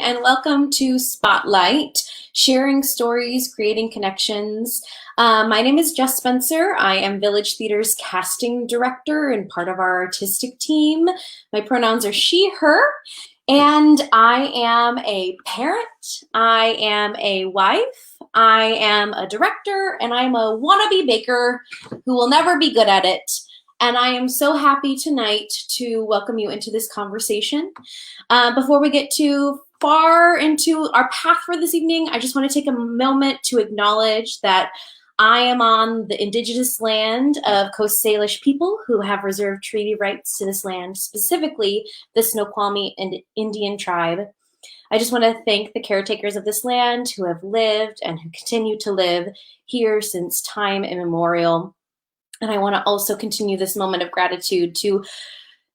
and welcome to Spotlight, sharing stories, creating connections. My name is Jess Spencer. I am Village Theater's casting director and part of our artistic team. My pronouns are she, her, and I am a parent, I am a wife, I am a director, and I'm a wannabe baker who will never be good at it. And I am so happy tonight to welcome you into this conversation. Before we get too far into our path for this evening, I just want to take a moment to acknowledge that I am on the indigenous land of Coast Salish people who have reserved treaty rights to this land, specifically the Snoqualmie and Indian tribe. I just want to thank the caretakers of this land who have lived and who continue to live here since time immemorial. And I want to also continue this moment of gratitude to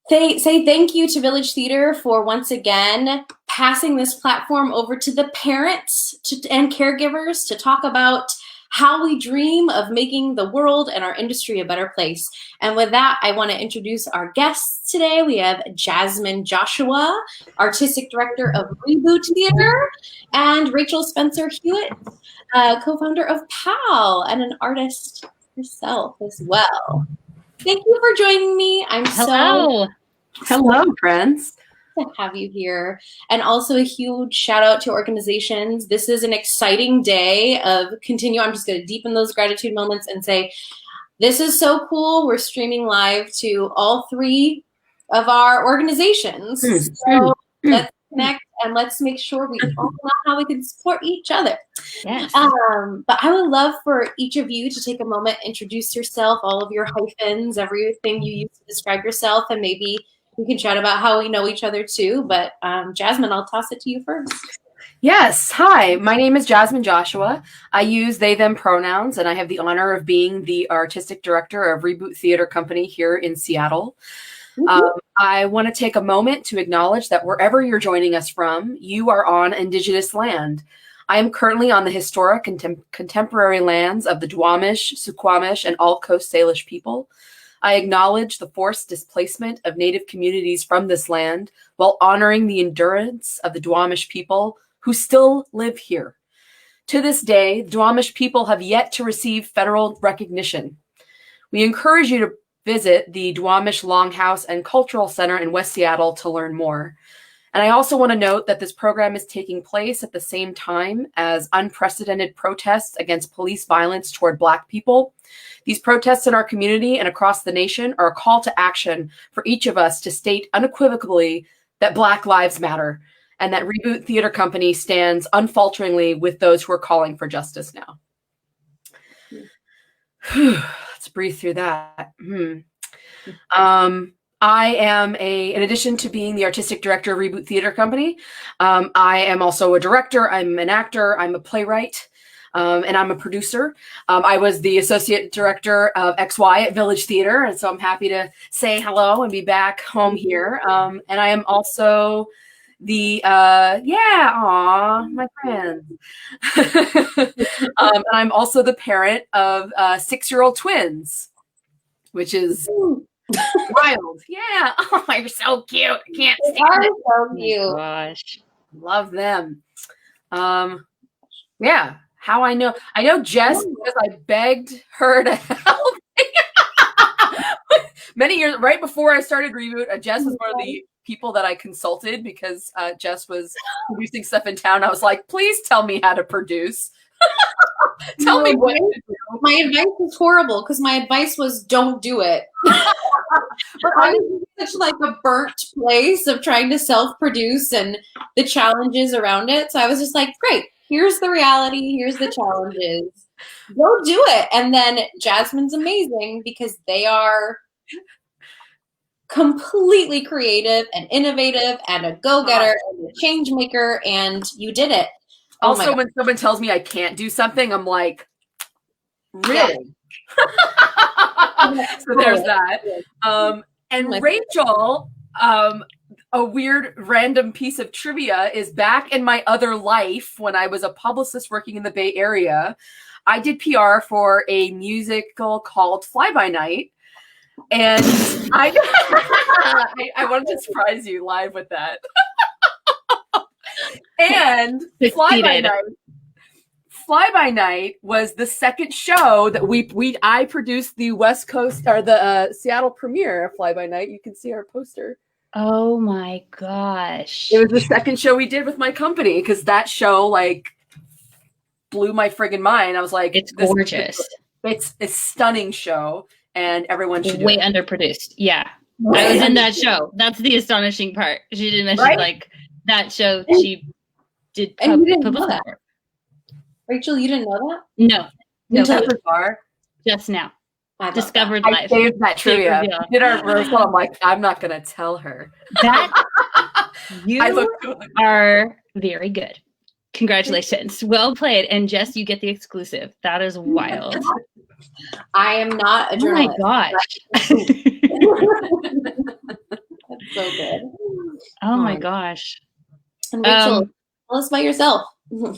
say thank you to Village Theater for once again passing this platform over to the parents and caregivers to talk about how we dream of making the world and our industry a better place. And with that, I want to introduce our guests today. We have Jasmine Joshua, Artistic Director of Reboot Theater, and Rachel Spencer Hewitt, co-founder of PAAL and an artist herself as well. Thank you for joining me. I'm Hello, friends. To have you here. And also a huge shout out to organizations. This is an exciting day of I'm just going to deepen those gratitude moments and say, this is so cool. We're streaming live to all three of our organizations. So let's connect and let's make sure we all know how we can support each other. Yes. But I would love for each of you to take a moment, introduce yourself, all of your hyphens, everything you use to describe yourself, and maybe we can chat about how we know each other too. But Jasmine, I'll toss it to you first. Yes. Hi, my name is Jasmine Joshua. I use they, them pronouns, and I have the honor of being the artistic director of Reboot Theater Company here in Seattle. I want to take a moment to acknowledge that wherever you're joining us from, you are on Indigenous land. I am currently on the historic and contemporary lands of the Duwamish, Suquamish, and all Coast Salish people. I acknowledge the forced displacement of Native communities from this land while honoring the endurance of the Duwamish people who still live here. To this day, the Duwamish people have yet to receive federal recognition. We encourage you to visit the Duwamish Longhouse and Cultural Center in West Seattle to learn more. And I also want to note that this program is taking place at the same time as unprecedented protests against police violence toward Black people. These protests in our community and across the nation are a call to action for each of us to state unequivocally that Black lives matter and that Reboot Theater Company stands unfalteringly with those who are calling for justice now. Let's breathe through that. I am in addition to being the artistic director of Reboot Theater Company, I am also a director, I'm an actor, I'm a playwright, and I'm a producer. I was the associate director of XY at Village Theater, and so I'm happy to say hello and be back home here. And I am also the, my friends. And I'm also the parent of 6-year-old twins, which is wild. Yeah. Oh, you're so cute. I can't stand it. So cute. Gosh. Love them. Yeah. How I know Jess because I begged her to help me. Many years right before I started Reboot, Jess was one of the people that I consulted because Jess was producing stuff in town. I was like, please tell me how to produce. Tell me what to do. My advice was horrible because my advice was don't do it. But I was in such like a burnt place of trying to self-produce and the challenges around it. So I was just like, great, here's the reality, here's the challenges. Go do it. And then Jasmine's amazing because they are completely creative and innovative and a go-getter and a change maker, and you did it. Also, when someone tells me I can't do something, I'm like, really? Yeah. So there's that. And Rachel, a weird random piece of trivia is back in my other life when I was a publicist working in the Bay Area. I did PR for a musical called Fly By Night. And I wanted to surprise you live with that. And Fly by Night. Fly by Night was the second show that I produced the West Coast or the Seattle premiere of Fly by Night. You can see our poster. Oh my gosh. It was the second show we did with my company because that show like blew my friggin' mind. I was like, it's gorgeous. It's a stunning show and everyone should do way it. Underproduced. Yeah. I was in that show. That's the astonishing part. She didn't mention like that show she did publicity for. Rachel, you didn't know that? No. Just now. Discovered live. I saved that trivia. Did our rehearsal. I'm like, I'm not going to tell her. That you are very good. Congratulations. Well played. And Jess, you get the exclusive. That is wild. I am not a journalist. Oh my gosh. That's so good. Oh my gosh. And Rachel, tell us about yourself.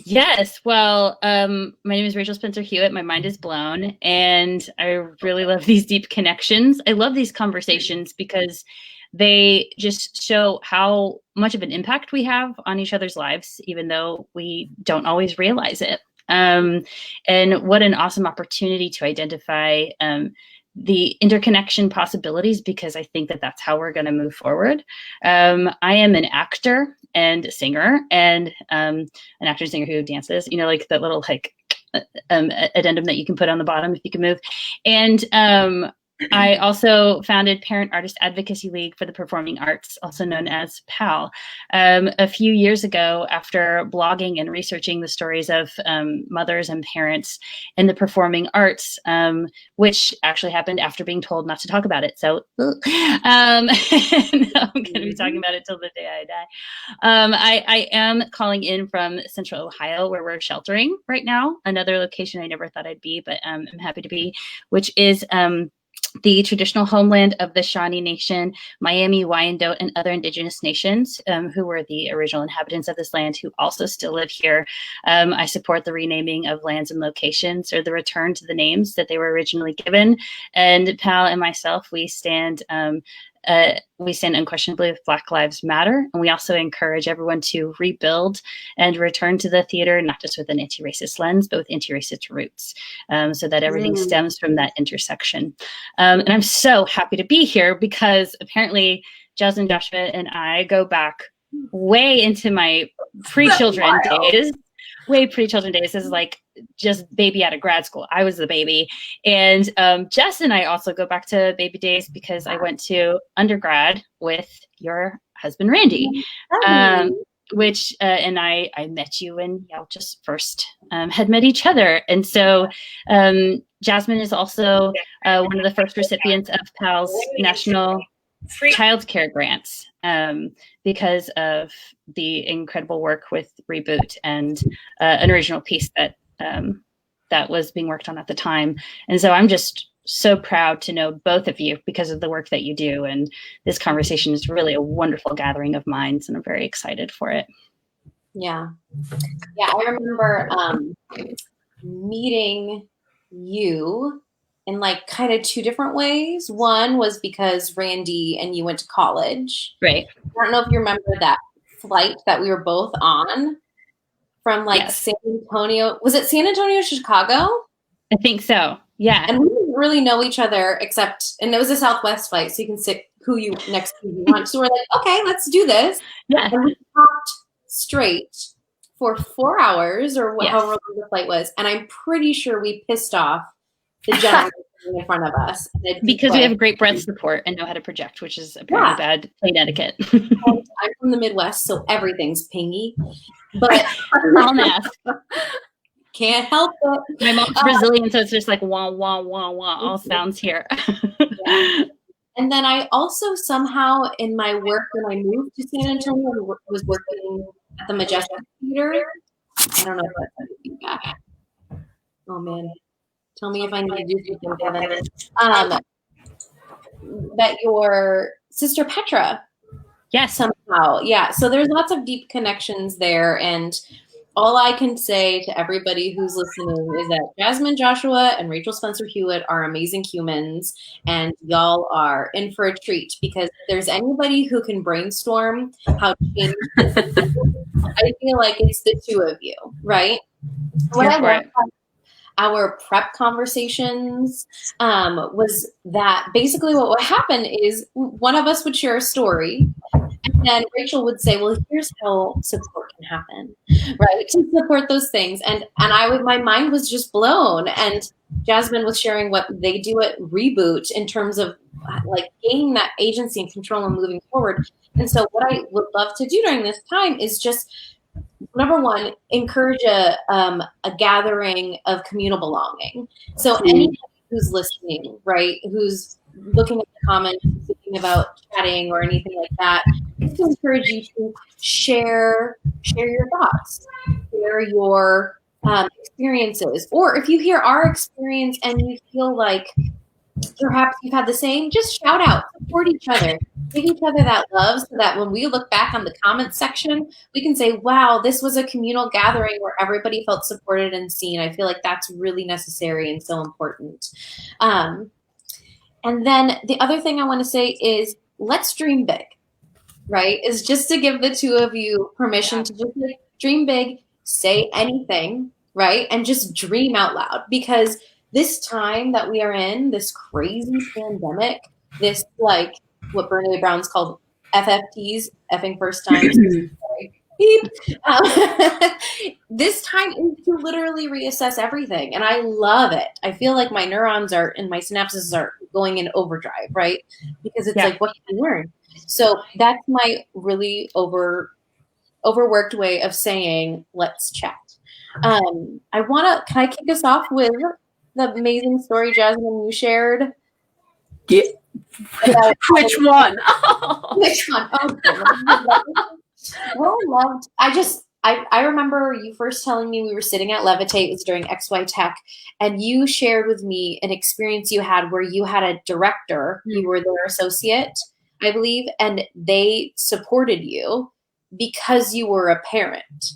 Yes. Well, my name is Rachel Spencer Hewitt. My mind is blown. And I really love these deep connections. I love these conversations because they just show how much of an impact we have on each other's lives, even though we don't always realize it. And what an awesome opportunity to identify the interconnection possibilities, because I think that that's how we're going to move forward. I am an actor and a singer, and an actor and singer who dances, you know, like that little like addendum that you can put on the bottom if you can move. And I also founded Parent Artist Advocacy League for the Performing Arts, also known as PAAL. A few years ago, after blogging and researching the stories of mothers and parents in the performing arts, which actually happened after being told not to talk about it. So I'm going to be talking about it till the day I die. I am calling in from Central Ohio, where we're sheltering right now, another location I never thought I'd be, but I'm happy to be, which is the traditional homeland of the Shawnee Nation, Miami, Wyandotte, and other indigenous nations who were the original inhabitants of this land who also still live here. I support the renaming of lands and locations, or the return to the names that they were originally given. And Pal and myself, we stand unquestionably with Black Lives Matter. And we also encourage everyone to rebuild and return to the theater, not just with an anti-racist lens, but with anti-racist roots, so that everything stems from that intersection. And I'm so happy to be here because apparently Jasmine Joshua and I go back way into my pre-children days. This is like just baby out of grad school. I was the baby. And Jess and I also go back to baby days because I went to undergrad with your husband, Randy, which and I met you when y'all just first had met each other. And so Jasmine is also one of the first recipients of PAAL's National Child Care Grants because of the incredible work with Reboot and an original piece that that was being worked on at the time. And so I'm just so proud to know both of you because of the work that you do. And this conversation is really a wonderful gathering of minds, and I'm very excited for it. Yeah. Yeah, I remember meeting you in like kind of two different ways. One was because Randy and you went to college. Right. I don't know if you remember that flight that we were both on from like San Antonio. Was it San Antonio, Chicago? I think so. Yeah. And we didn't really know each other except, and it was a Southwest flight, so you can sit who you next to you want. So we're like, okay, let's do this. Yeah. And we talked straight for 4 hours or however long the flight was. And I'm pretty sure we pissed off the gentleman in front of us. Because we have great breath support and know how to project, which is apparently bad plane etiquette. I'm from the Midwest, so everything's pingy. But I'll ask. Can't help it. My mom's Brazilian, so it's just like wah, wah, wah, wah, all sounds here. And then I also somehow in my work when I moved to San Antonio, was working at the Majestic Theater. I don't know if that's any feedback. Oh man. Tell me if I need to do something, Kevin. That your sister Petra. Yes. Somehow. Yeah. So there's lots of deep connections there. And all I can say to everybody who's listening is that Jasmine Joshua and Rachel Spencer Hewitt are amazing humans, and y'all are in for a treat, because if there's anybody who can brainstorm how to change this, I feel like it's the two of you, right? What I love about our prep conversations was that basically what would happen is one of us would share a story, and then Rachel would say, well, here's how support can happen, right? To support those things. And my mind was just blown. And Jasmine was sharing what they do at Reboot in terms of like gaining that agency and control and moving forward. And so what I would love to do during this time is just, number one, encourage a gathering of communal belonging. So anybody who's listening, right, who's looking at the comments, thinking about chatting or anything like that, just to encourage you to share your thoughts, share your experiences. Or if you hear our experience and you feel like perhaps you've had the same, just shout out, support each other, give each other that love, so that when we look back on the comments section, we can say, wow, this was a communal gathering where everybody felt supported and seen. I feel like that's really necessary and so important. And then the other thing I want to say is, let's dream big, right? Is just to give the two of you permission to just like, dream big, say anything, right? And just dream out loud, because this time that we are in, this crazy pandemic, this like what Brene Brown's called FFTs, effing first times. Beep. This time is to literally reassess everything, and I love it. I feel like my neurons are and my synapses are going in overdrive, right? Because it's like, what can you learn? So that's my really overworked way of saying, let's chat. Can I kick us off with the amazing story, Jasmine, you shared? Yeah. Which one? Which one? Oh, I remember you first telling me we were sitting at Levitate, it was during XY Tech, and you shared with me an experience you had where you had a director, you were their associate, I believe, and they supported you because you were a parent,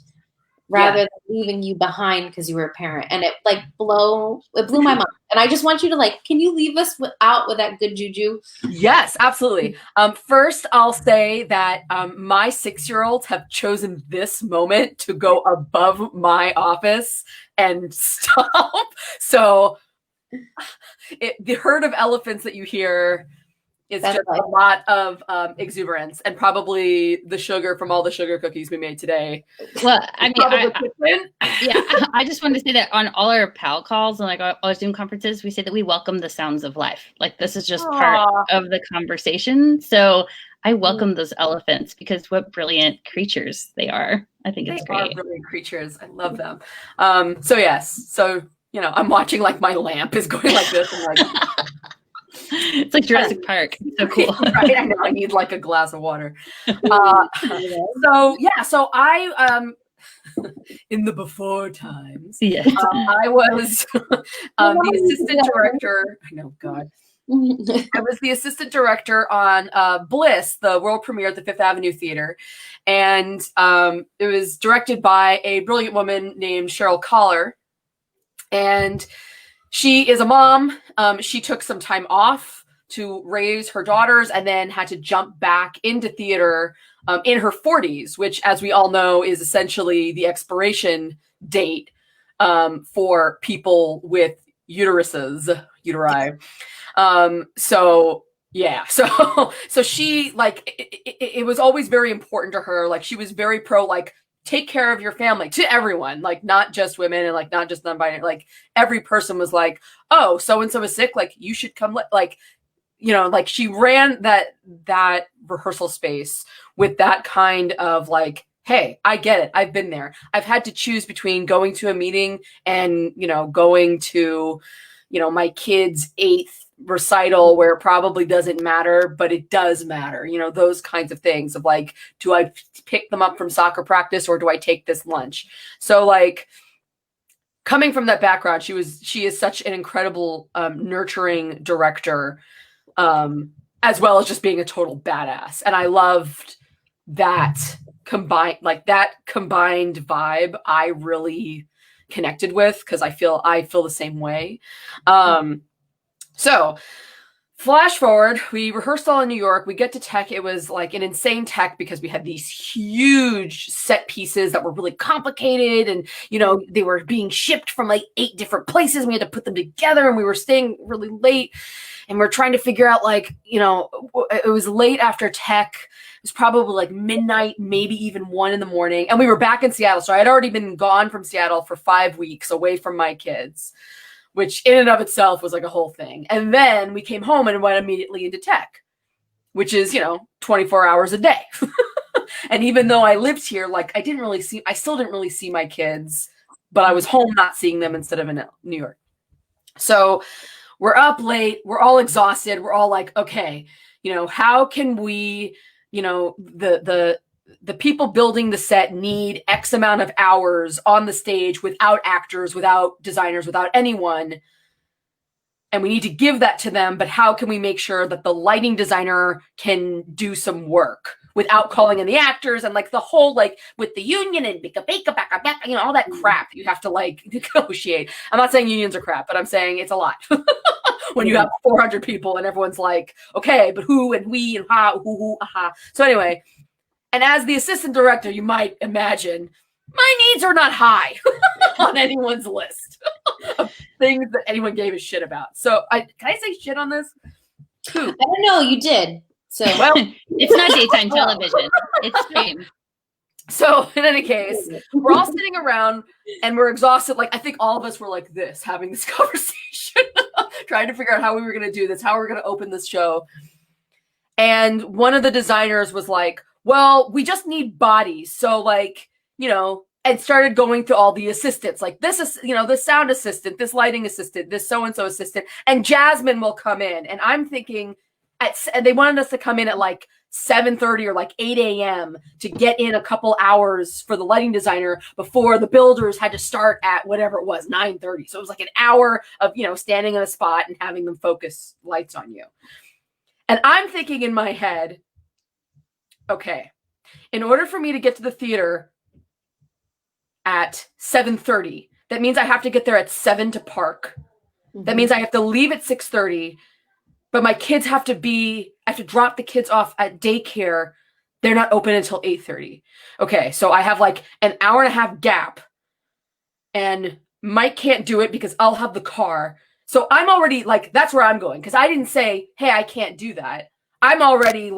rather than leaving you behind because you were a parent. And it blew my mind. And I just want you to can you leave us out with that good juju? Yes, absolutely. First, I'll say that my 6-year-olds have chosen this moment to go above my office and stop. So the herd of elephants that you hear is just a lot of exuberance, and probably the sugar from all the sugar cookies we made today. Well, I mean, I just wanted to say that on all our PAAL calls and all our Zoom conferences, we say that we welcome the sounds of life. This is just part of the conversation. So I welcome those elephants, because what brilliant creatures they are. I think it's great. They are brilliant creatures. I love them. So I'm watching my lamp is going like this, and it's like Jurassic Park. So cool. Right? I know. I need a glass of water. So I in the before times, I was the assistant director. I know, God. I was the assistant director on Bliss, the world premiere at the Fifth Avenue Theater. And it was directed by a brilliant woman named Cheryl Collar. And she is a mom. She took some time off to raise her daughters and then had to jump back into theater in her 40s, which, as we all know, is essentially the expiration date for people with uteri. So she it was always very important to her. She was very pro take care of your family, to everyone, not just women and not just non-binary. Every person was oh, so-and-so is sick, you should come. She ran that rehearsal space with that kind of hey, I get it. I've been there. I've had to choose between going to a meeting and, going to, my kid's 8th recital where it probably doesn't matter, but it does matter. Those kinds of things of do I pick them up from soccer practice or do I take this lunch? So coming from that background, she is such an incredible nurturing director, as well as just being a total badass. And I loved that combined vibe I really connected with, because I feel the same way. So flash forward, we rehearsed all in New York. We get to tech. It was like an insane tech because we had these huge set pieces that were really complicated, and they were being shipped from like 8 different places. We had to put them together, and we were staying really late, and we're trying to figure out it was late after tech. It was probably like midnight, maybe even 1 a.m, and we were back in Seattle. So I had already been gone from Seattle for 5 weeks away from my kids, which in and of itself was like a whole thing. And then we came home and went immediately into tech, which is, 24 hours a day. And even though I lived here, I still didn't really see my kids, but I was home not seeing them instead of in New York. So we're up late, we're all exhausted. We're all like, okay, how can we, the people building the set need X amount of hours on the stage without actors, without designers, without anyone. And we need to give that to them. But how can we make sure that the lighting designer can do some work without calling in the actors, and the whole, with the union and all that crap you have to negotiate. I'm not saying unions are crap, but I'm saying it's a lot. When you have 400 people and everyone's like, okay, but who and we and how, who, aha. So anyway, and as the assistant director, you might imagine my needs are not high on anyone's list of things that anyone gave a shit about. So can I say shit on this? I don't know. You did. So well, it's not daytime television. It's stream. So in any case, we're all sitting around and we're exhausted. I think all of us were like this, having this conversation, trying to figure out how we were going to do this, how we were going to open this show. And one of the designers was like, well, we just need bodies. So and started going through all the assistants, this is, this sound assistant, this lighting assistant, this so-and-so assistant, and Jasmine will come in. And I'm thinking and they wanted us to come in at 7:30 or 8 a.m. to get in a couple hours for the lighting designer before the builders had to start at whatever it was, 9:30. So it was an hour of, standing in a spot and having them focus lights on you. And I'm thinking in my head, okay, in order for me to get to the theater at 7:30, that means I have to get there at 7 to park. That means I have to leave at 6:30, but my kids I have to drop the kids off at daycare. They're not open until 8:30. Okay, so I have an hour and a half gap, and Mike can't do it because I'll have the car. So I'm already that's where I'm going, because I didn't say, hey, I can't do that. I'm already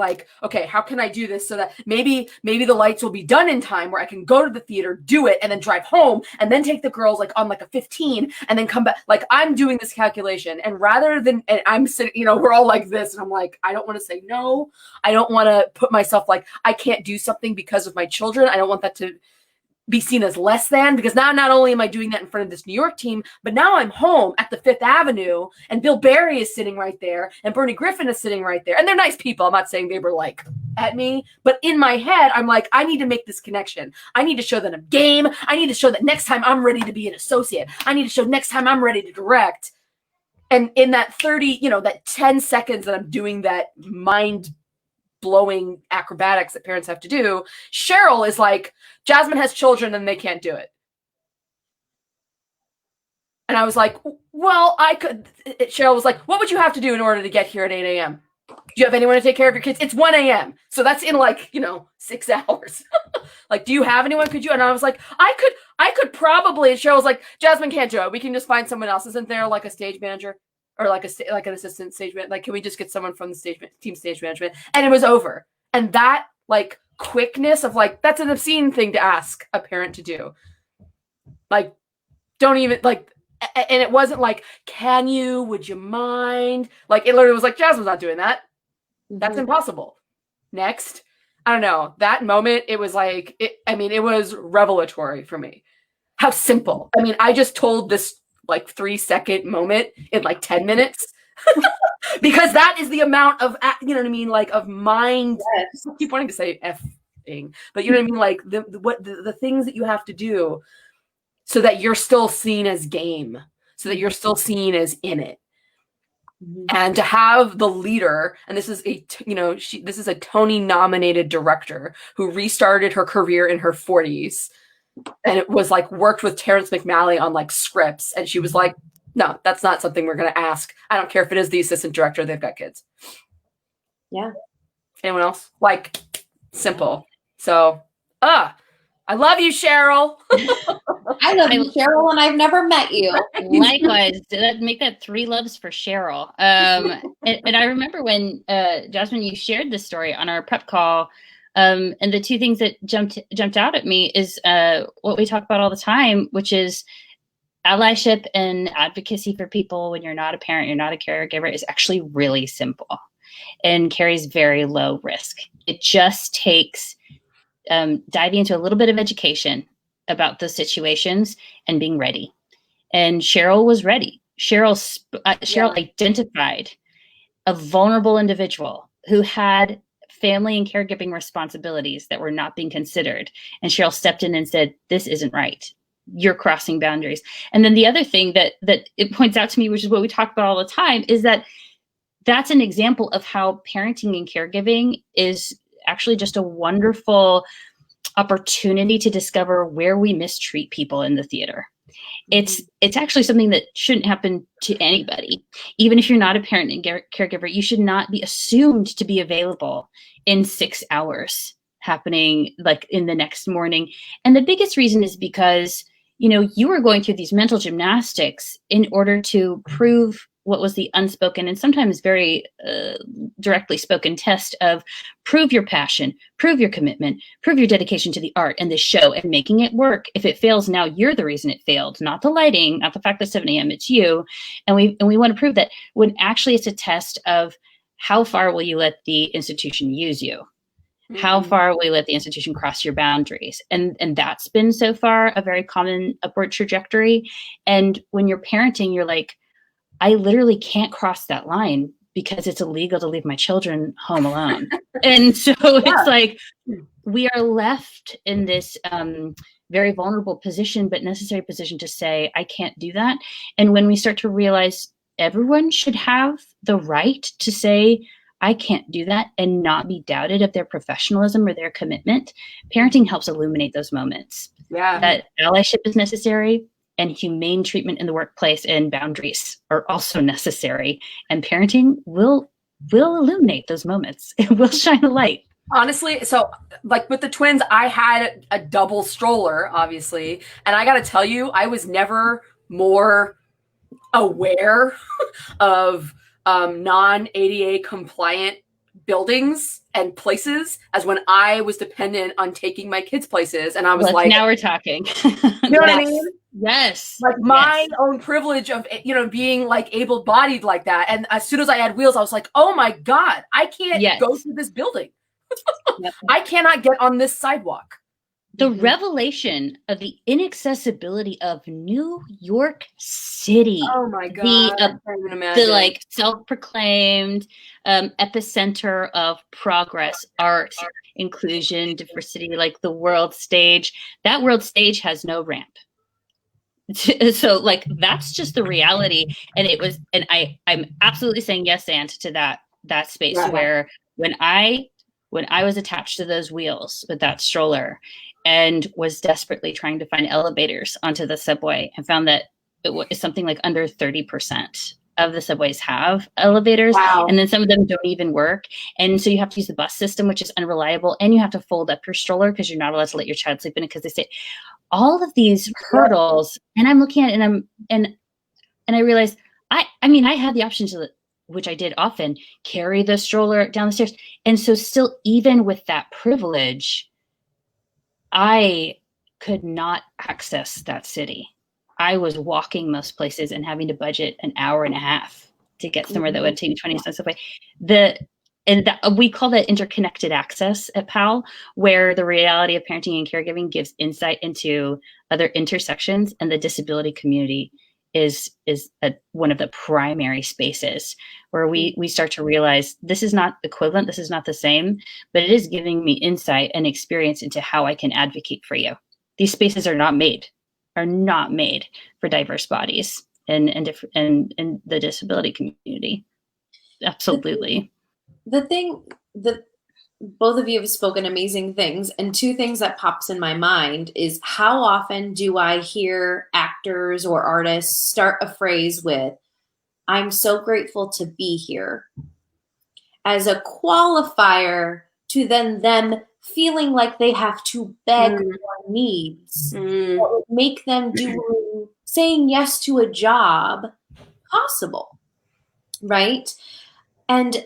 okay, how can I do this so that maybe the lights will be done in time where I can go to the theater, do it, and then drive home, and then take the girls on a 15 and then come back. I'm doing this calculation, and rather than, and I'm sitting, we're all like this, and I'm I don't want to say no. I don't want to put myself I can't do something because of my children. I don't want that to be seen as less than, because now not only am I doing that in front of this New York team, but now I'm home at the Fifth Avenue, and Bill Barry is sitting right there, and Bernie Griffin is sitting right there, and they're nice people. I'm not saying they were at me, but in my head, I'm I need to make this connection. I need to show that I'm game. I need to show that next time I'm ready to be an associate. I need to show next time I'm ready to direct. And in that 30, that 10 seconds that I'm doing that mind blowing acrobatics that parents have to do, Cheryl is Jasmine has children and they can't do it. And I was well, I could. Cheryl was what would you have to do in order to get here at 8 a.m.? Do you have anyone to take care of your kids? It's 1 a.m. So that's in 6 hours. Do you have anyone? Could you? And I was I could probably. And Cheryl was Jasmine can't do it. We can just find someone else. Isn't there a stage manager? Or an assistant stage manager? Can we just get someone from the team stage management? And it was over. And that quickness of that's an obscene thing to ask a parent to do. Don't even and it wasn't can you, would you mind? It literally was Jasmine's not doing that. That's impossible. Next. I don't know. That moment, it was it was revelatory for me. How simple. I just told this 3-second moment in 10 minutes because that is the amount of, of mind. Yes. I keep wanting to say F-ing, but you know what I mean? The things that you have to do so that you're still seen as game, so that you're still seen as in it. And to have the leader, and this is this is a Tony nominated director who restarted her career in her 40s, and it was like worked with Terrence McNally on like scripts, and she was like, no, that's not something we're going to ask. I don't care if it is the assistant director, they've got kids. Yeah. Anyone else? Like, simple. So I love you, Cheryl. I love you, Cheryl, and I've never met you. Likewise, make that 3 loves for Cheryl. And I remember when Jasmine, you shared this story on our prep call, and the 2 things that jumped out at me is what we talk about all the time, which is allyship and advocacy for people when you're not a parent, you're not a caregiver, is actually really simple and carries very low risk. It just takes diving into a little bit of education about the situations and being ready. And Cheryl was ready. Cheryl identified a vulnerable individual who had family and caregiving responsibilities that were not being considered. And Cheryl stepped in and said, this isn't right. You're crossing boundaries. And then the other thing that it points out to me, which is what we talk about all the time, is that that's an example of how parenting and caregiving is actually just a wonderful opportunity to discover where we mistreat people in the theater. It's actually something that shouldn't happen to anybody. Even if you're not a parent and caregiver, you should not be assumed to be available in 6 hours happening like in the next morning. And the biggest reason is because, you are going through these mental gymnastics in order to prove what was the unspoken and sometimes very directly spoken test of prove your passion, prove your commitment, prove your dedication to the art and the show and making it work. If it fails, now you're the reason it failed, not the lighting, not the fact that 7 a.m. it's you. And we want to prove that when actually it's a test of how far will you let the institution use you? How far will you let the institution cross your boundaries? And that's been so far a very common upward trajectory. And when you're parenting, you're like, I literally can't cross that line because it's illegal to leave my children home alone. And so it's like, we are left in this very vulnerable position, but necessary position to say, I can't do that. And when we start to realize everyone should have the right to say, I can't do that and not be doubted of their professionalism or their commitment, parenting helps illuminate those moments. Yeah. That allyship is necessary, and humane treatment in the workplace and boundaries are also necessary. And parenting will illuminate those moments. It will shine a light. Honestly, so like with the twins, I had a double stroller, obviously. And I got to tell you, I was never more aware of non-ADA compliant buildings and places as when I was dependent on taking my kids places. And I was like, now we're talking. You know what I mean? Yes. Like my own privilege of, being like able-bodied like that. And as soon as I had wheels, I was like, oh my God, I can't go through this building. I cannot get on this sidewalk. The revelation of the inaccessibility of New York City. Oh my God. I can't even imagine. The like self-proclaimed epicenter of progress, art, inclusion, diversity, like the world stage. That world stage has no ramp. So like that's just the reality. And it was, and I'm absolutely saying yes and to that space where when I was attached to those wheels with that stroller and was desperately trying to find elevators onto the subway and found that it was something like under 30% of the subways have elevators. Wow. And then some of them don't even work. And so you have to use the bus system, which is unreliable. And you have to fold up your stroller because you're not allowed to let your child sleep in it because they say all of these hurdles. And I'm looking at it and I realized I had the option to, which I did often, carry the stroller down the stairs. And so still, even with that privilege, I could not access that city. I was walking most places and having to budget an hour and a half to get somewhere that would take me 20 cents away. We call that interconnected access at PAAL, where the reality of parenting and caregiving gives insight into other intersections, and the disability community is one of the primary spaces where we start to realize this is not equivalent, this is not the same, but it is giving me insight and experience into how I can advocate for you. These spaces are not made for diverse bodies and the disability community. Absolutely. The both of you have spoken amazing things, and two things that pops in my mind is how often do I hear actors or artists start a phrase with, "I'm so grateful to be here," as a qualifier to then them feeling like they have to beg for needs that would make them saying yes to a job possible, right? And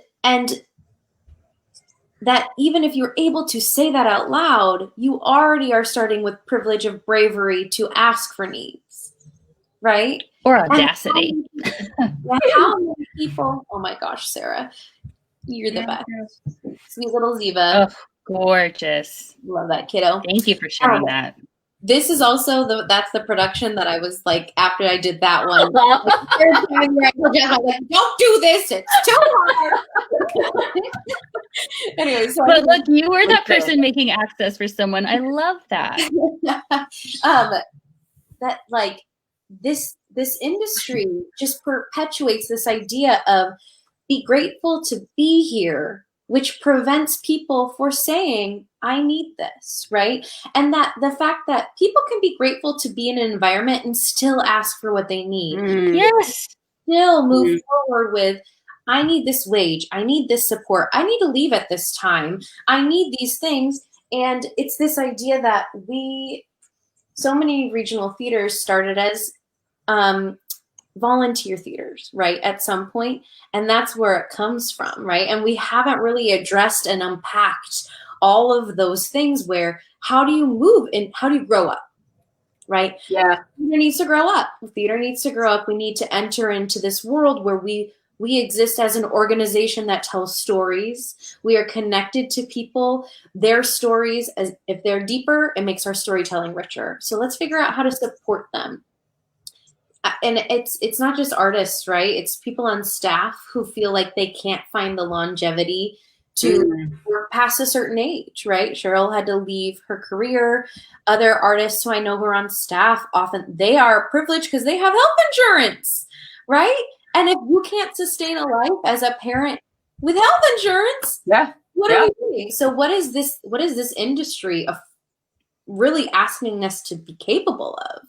that even if you're able to say that out loud, you already are starting with privilege of bravery to ask for needs, right? Or audacity. How many people, oh my gosh, Sarah, you're the best. Sweet little Ziva. Oh, gorgeous. Love that kiddo. Thank you for sharing that. This is also that's the production that I was like, after I did that one, like, don't do this, it's too hard. Anyway, so but look, you were that person making access for someone. I love that. That like this industry just perpetuates this idea of be grateful to be here, which prevents people for saying, I need this, right? And that the fact that people can be grateful to be in an environment and still ask for what they need. Yes. Still move forward with, I need this wage. I need this support. I need to leave at this time. I need these things. And it's this idea that so many regional theaters started as volunteer theaters, right, at some point, and that's where it comes from, right? And we haven't really addressed and unpacked all of those things where how do you move and how do you grow up, right? Yeah. Theater needs to grow up. Theater needs to grow up. We need to enter into this world where we exist as an organization that tells stories. We are connected to people, their stories, as if they're deeper, it makes our storytelling richer. So let's figure out how to support them. And it's not just artists, right? It's people on staff who feel like they can't find the longevity to work past a certain age, right? Cheryl had to leave her career. Other artists who I know who are on staff, often they are privileged because they have health insurance, right? And if you can't sustain a life as a parent with health insurance, what are we doing? So what is this industry of really asking us to be capable of?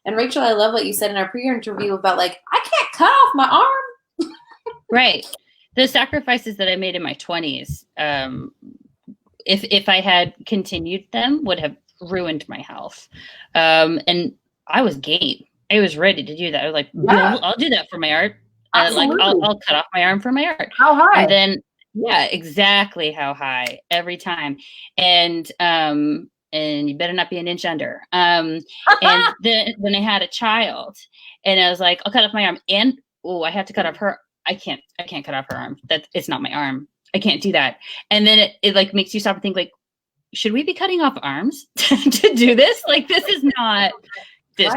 And Rachel, I love what you said in our pre-interview about like, I can't cut off my arm. Right. The sacrifices that I made in my 20s, if I had continued them, would have ruined my health. And I was game. I was ready to do that. I was like, I'll do that for my art. Like I'll cut off my arm for my art. How high? And then, exactly how high every time. And you better not be an inch under. And then when I had a child, and I was like, I'll cut off my arm, and I have to cut off her. I can't cut off her arm. It's not my arm. I can't do that. And then it like makes you stop and think like, should we be cutting off arms to do this? Like this is not. This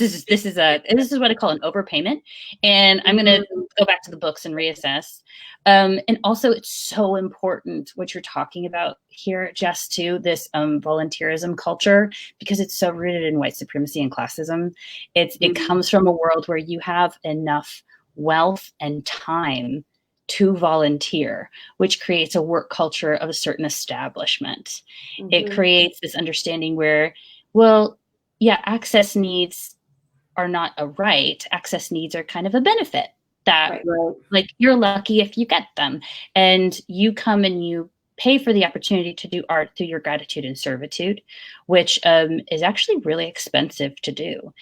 is what I call an overpayment. And I'm going to go back to the books and reassess. And also it's so important what you're talking about here, Jess, too, this volunteerism culture, because it's so rooted in white supremacy and classism. It comes from a world where you have enough wealth and time to volunteer, which creates a work culture of a certain establishment. It creates this understanding where, access needs are not a right. Access needs are kind of a benefit that like you're lucky if you get them, and you come and you pay for the opportunity to do art through your gratitude and servitude, which is actually really expensive to do,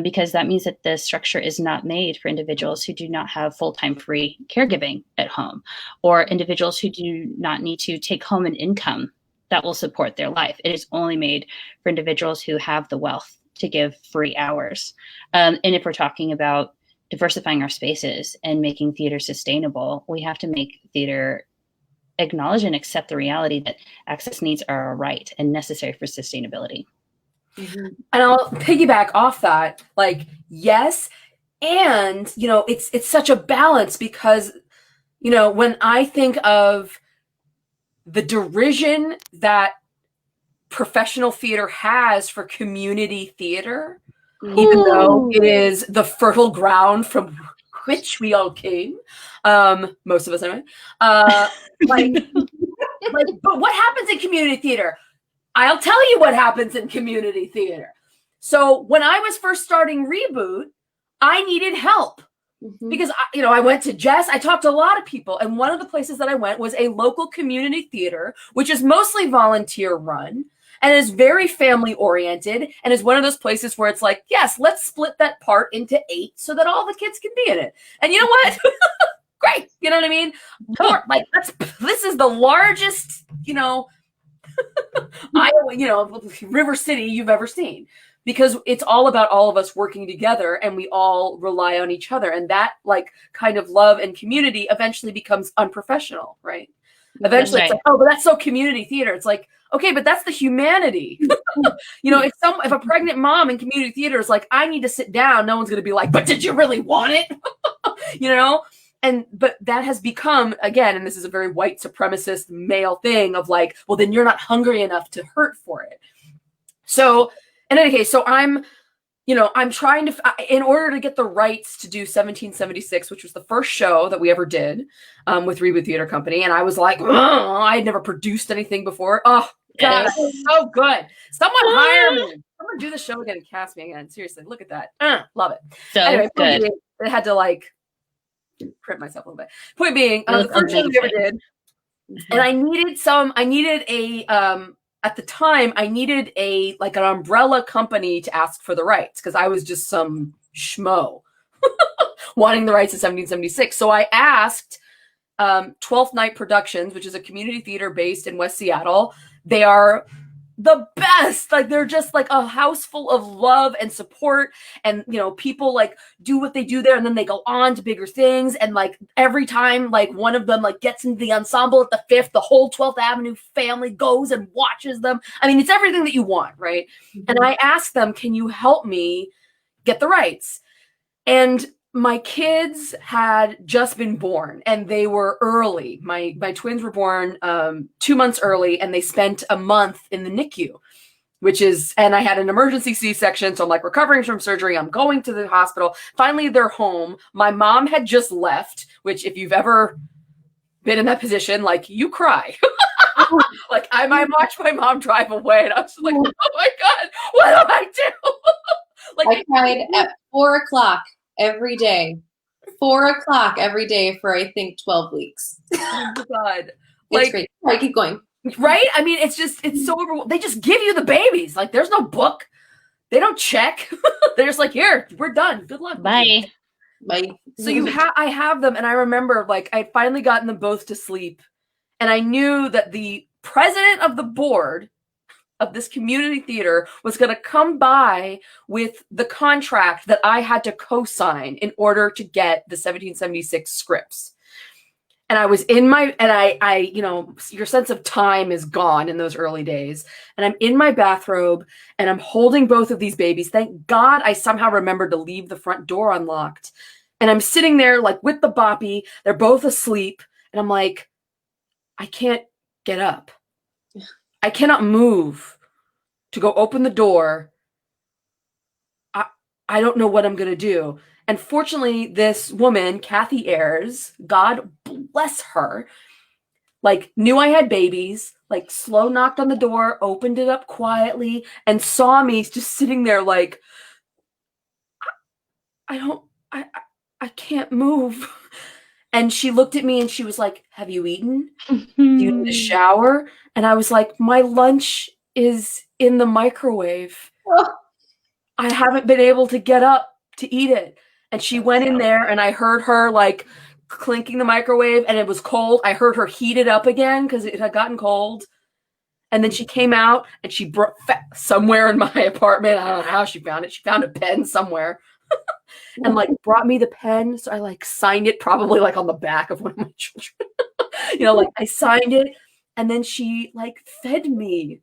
because that means that the structure is not made for individuals who do not have full-time free caregiving at home, or individuals who do not need to take home an income that will support their life. It is only made for individuals who have the wealth to give free hours. And if we're talking about diversifying our spaces and making theater sustainable, we have to make theater acknowledge and accept the reality that access needs are a right and necessary for sustainability. And I'll piggyback off that, like, yes. And, it's such a balance because, when I think of the derision that professional theater has for community theater, even though it is the fertile ground from which we all came, most of us anyway. Like, but what happens in community theater? I'll tell you what happens in community theater. So when I was first starting Reboot, I needed help. Because, I went to Jess, I talked to a lot of people, and one of the places that I went was a local community theater, which is mostly volunteer run and is very family oriented and is one of those places where it's like, yes, let's split that part into 8 so that all the kids can be in it. And you know what? Great. You know what I mean? This is the largest, River City you've ever seen. Because it's all about all of us working together and we all rely on each other. And that kind of love and community eventually becomes unprofessional, right? Eventually It's like, oh, but that's so community theater. It's like, okay, but that's the humanity. If a pregnant mom in community theater is like, I need to sit down, no one's going to be like, but did you really want it? But that has become, again, and this is a very white supremacist male thing of like, well, then you're not hungry enough to hurt for it. So in any case, so I'm trying to, in order to get the rights to do 1776, which was the first show that we ever did with Reboot Theater Company. And I was like, I had never produced anything before. Oh, God, yes. So good. Someone hire me. Someone do the show again and cast me again. Seriously, look at that. Love it. So anyway, good. I had to print myself a little bit. Point being, the first show we ever did, and I needed at the time, I needed an umbrella company to ask for the rights because I was just some schmo wanting the rights to 1776. So I asked 12th Night Productions, which is a community theater based in West Seattle. They are the best. They're just a house full of love and support, and people do what they do there, and then they go on to bigger things. And every time one of them gets into the ensemble at the 5th, the whole 12th Avenue family goes and watches them. I mean, it's everything that you want, right? And I asked them, can you help me get the rights? And my kids had just been born and they were early. My twins were born 2 months early, and they spent a month in the NICU, and I had an emergency C-section. So I'm recovering from surgery. I'm going to the hospital. Finally, they're home. My mom had just left, which if you've ever been in that position, you cry. I watched my mom drive away and I was like, oh my God, what do I do? I cried at 4:00 every day. 4:00 every day for I think 12 weeks. Oh my God. It's great. Right, keep going. Right? I mean, it's so they just give you the babies. There's no book. They don't check. They're just here, we're done. Good luck. Bye. Bye. So I have them, and I remember I'd finally gotten them both to sleep, and I knew that the president of the board of this community theater was going to come by with the contract that I had to co-sign in order to get the 1776 scripts. And I was I your sense of time is gone in those early days. And I'm in my bathrobe and I'm holding both of these babies. Thank God I somehow remembered to leave the front door unlocked. And I'm sitting there with the boppy. They're both asleep. And I'm like, I can't get up. I cannot move to go open the door. I don't know what I'm going to do. And fortunately, this woman, Kathy Ayers, God bless her, knew I had babies, slow knocked on the door, opened it up quietly, and saw me just sitting there I can't move. And she looked at me and she was like, have you eaten? Do you need a shower? And I was like, my lunch is in the microwave. I haven't been able to get up to eat it. And she went in there and I heard her clinking the microwave, and it was cold. I heard her heat it up again because it had gotten cold. And then she came out and she brought somewhere in my apartment. I don't know how she found it. She found a pen somewhere and brought me the pen. So I signed it probably on the back of one of my children. I signed it, and then she fed me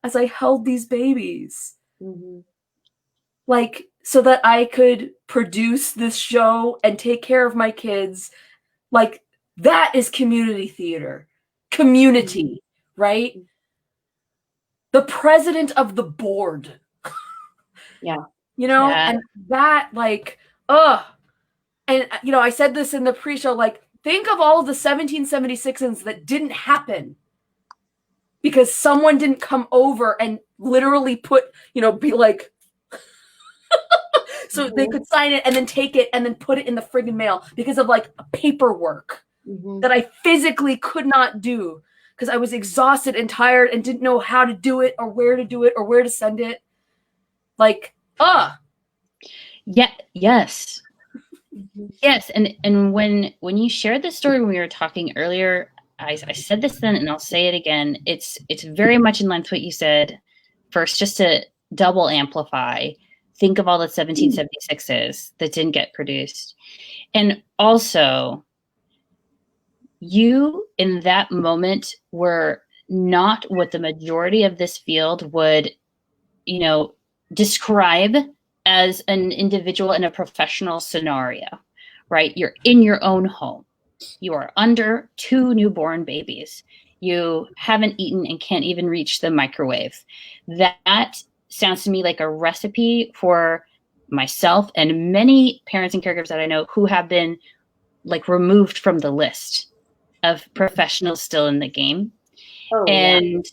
as I held these babies. Mm-hmm. So that I could produce this show and take care of my kids. That is community theater. Community, right? The president of the board. Yeah. And that And, I said this in the pre-show, like, think of all of the 1776s that didn't happen because someone didn't come over and literally put, be like, so they could sign it and then take it and then put it in the friggin' mail because of like paperwork that I physically could not do because I was exhausted and tired and didn't know how to do it or where to do it or where to send it. Like, Yeah. Yes. Yes. And when you shared this story when we were talking earlier, I said this then and I'll say it again. It's very much in line with what you said. First, just to double amplify, think of all the 1776s that didn't get produced. And also, you in that moment were not what the majority of this field would, describe as an individual in a professional scenario, right? You're in your own home. You are under 2 newborn babies. You haven't eaten and can't even reach the microwave. That sounds to me like a recipe for myself and many parents and caregivers that I know who have been like removed from the list of professionals still in the game. And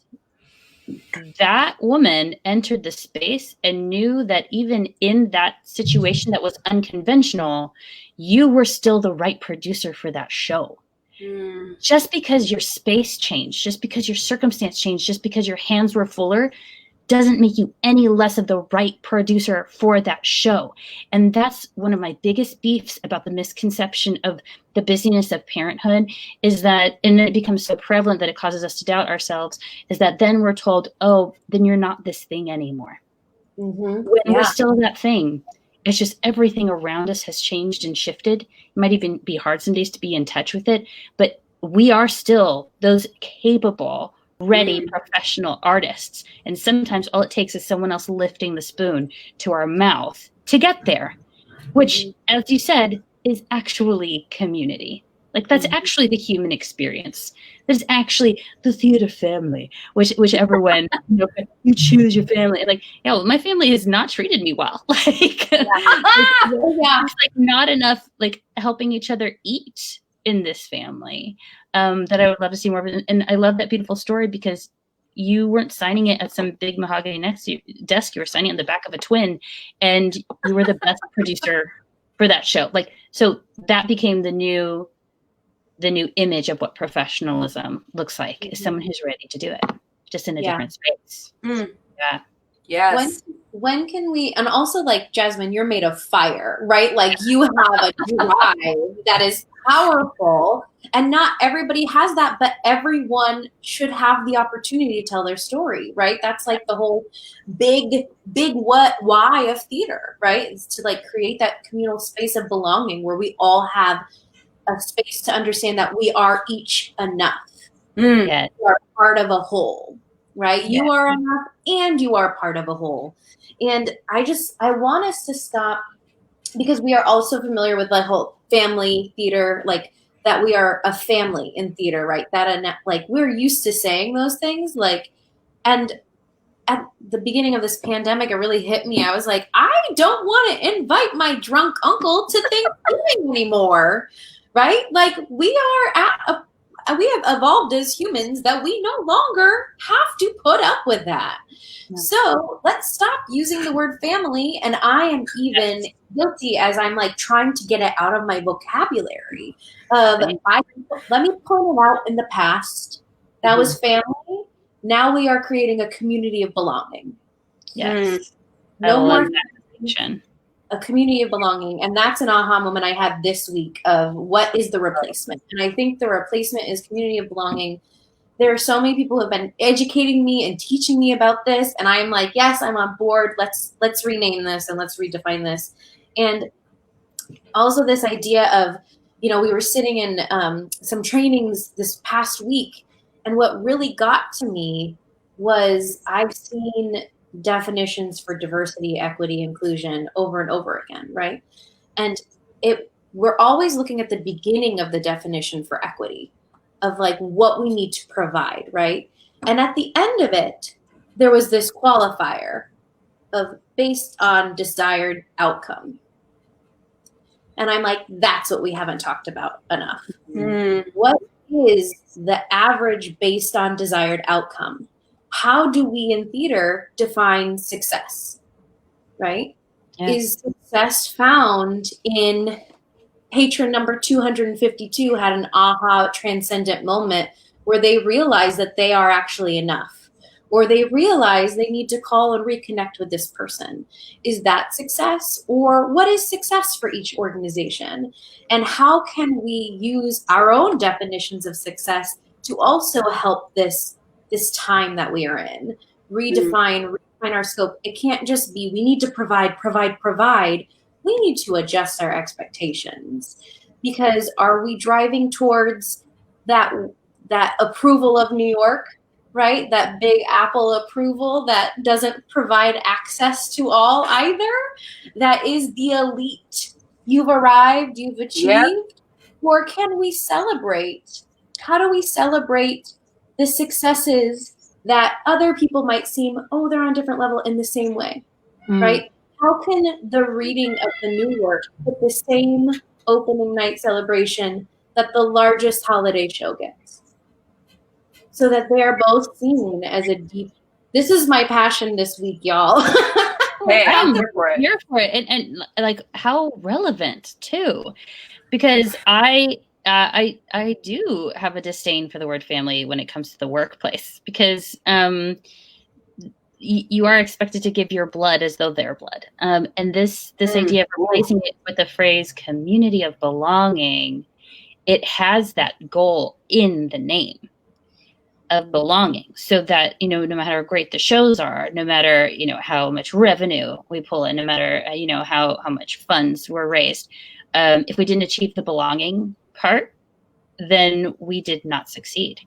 that woman entered the space and knew that even in that situation that was unconventional, you were still the right producer for that show. Just because your space changed, just because your circumstance changed, just because your hands were fuller, doesn't make you any less of the right producer for that show. And that's one of my biggest beefs about the misconception of the busyness of parenthood is that, and it becomes so prevalent that it causes us to doubt ourselves, is that then we're told, oh, then you're not this thing anymore. When we're still that thing. It's just everything around us has changed and shifted. It might even be hard some days to be in touch with it, but we are still those capable, ready professional artists. And sometimes all it takes is someone else lifting the spoon to our mouth to get there, which, as you said, is actually community. Like that's actually the human experience. There's actually the theater family, whichever one you choose your family. Like, my family has not treated me well. Like, there's like not enough like helping each other eat in this family that I would love to see more of. And I love that beautiful story because you weren't signing it at some big mahogany desk. You were signing it on the back of a twin, and you were the best producer for that show. Like, so that became the new image of what professionalism looks like is someone who's ready to do it just in a different space. Yes. When can we, and also like Jasmine, you're made of fire, right? Like you have a drive that is powerful and not everybody has that, but everyone should have the opportunity to tell their story, right? That's like the whole big why of theater, right? Is to like create that communal space of belonging where we all have a space to understand that we are each enough. We are part of a whole, right? You are enough and you are part of a whole. And I want us to stop because we are also familiar with the whole family theater, like that we are a family in theater, right? That like we're used to saying those things, like, and at the beginning of this pandemic, it really hit me. I was like, I don't want to invite my drunk uncle to Thanksgiving anymore. Right? Like we have evolved as humans that we no longer have to put up with that. So let's stop using the word family. And I am even guilty as I'm like trying to get it out of my vocabulary. Let me point it out in the past. That was family. Now we are creating a community of belonging. Yes. No more a community of belonging. And that's an aha moment I had this week of what is the replacement. And I think the replacement is community of belonging. There are so many people who have been educating me and teaching me about this. And I'm like, yes, I'm on board. Let's rename this and let's redefine this. And also this idea of, we were sitting in some trainings this past week. And what really got to me was I've seen definitions for diversity, equity, inclusion over and over again, right? And we're always looking at the beginning of the definition for equity of like what we need to provide, right? And at the end of it, there was this qualifier of based on desired outcome. And I'm like, that's what we haven't talked about enough. Mm. What is the average based on desired outcome? How do we in theater define success, right? Yeah. Is success found in patron number 252 had an aha transcendent moment where they realize that they are actually enough, or they realize they need to call and reconnect with this person? Is that success? Or what is success for each organization? And how can we use our own definitions of success to also help this time that we are in? Redefine our scope. It can't just be, we need to provide. We need to adjust our expectations, because are we driving towards that approval of New York, right? That big apple approval that doesn't provide access to all either. That is the elite. You've arrived, you've achieved. Yep. Or can we celebrate? How do we celebrate the successes that other people might seem, oh, they're on a different level in the same way, right? How can the reading of the New York get the same opening night celebration that the largest holiday show gets? So that they are both seen as a deep, this is my passion this week, y'all. Hey, I'm here for it. Here for it. And like, how relevant too, because I do have a disdain for the word family when it comes to the workplace, because you are expected to give your blood as though they're blood. And this idea of replacing it with the phrase community of belonging, it has that goal in the name of belonging, so that, no matter how great the shows are, no matter, how much revenue we pull in, no matter, how much funds were raised, if we didn't achieve the belonging part, then we did not succeed.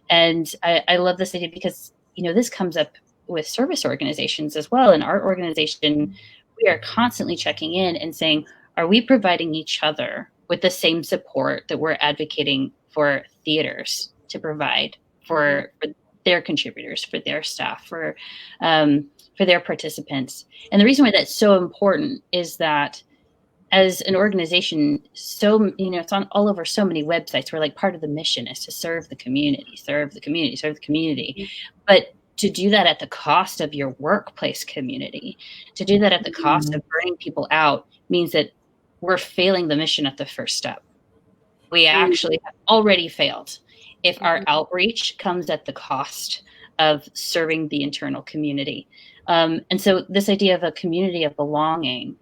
And I love this idea, because, this comes up with service organizations as well. In our organization, we are constantly checking in and saying, are we providing each other with the same support that we're advocating for theaters to provide for their contributors, for their staff, for their participants? And the reason why that's so important is that as an organization, it's on all over so many websites, where like part of the mission is to serve the community, serve the community, serve the community. But to do that at the cost of your workplace community, to do that at the cost of burning people out, means that we're failing the mission at the first step. We actually have already failed if our outreach comes at the cost of serving the internal community. And so this idea of a community of belonging,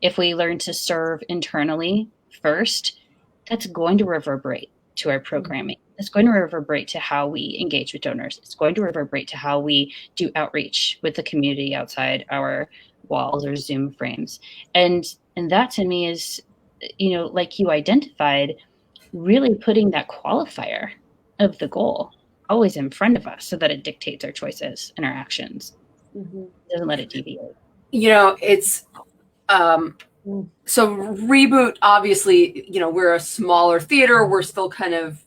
if we learn to serve internally first, that's going to reverberate to our programming. It's going to reverberate to how we engage with donors. It's going to reverberate to how we do outreach with the community outside our walls or Zoom frames. And that to me is, like you identified, really putting that qualifier of the goal always in front of us, so that it dictates our choices and our actions. It doesn't let it deviate. It's so Reboot, obviously, we're a smaller theater. We're still kind of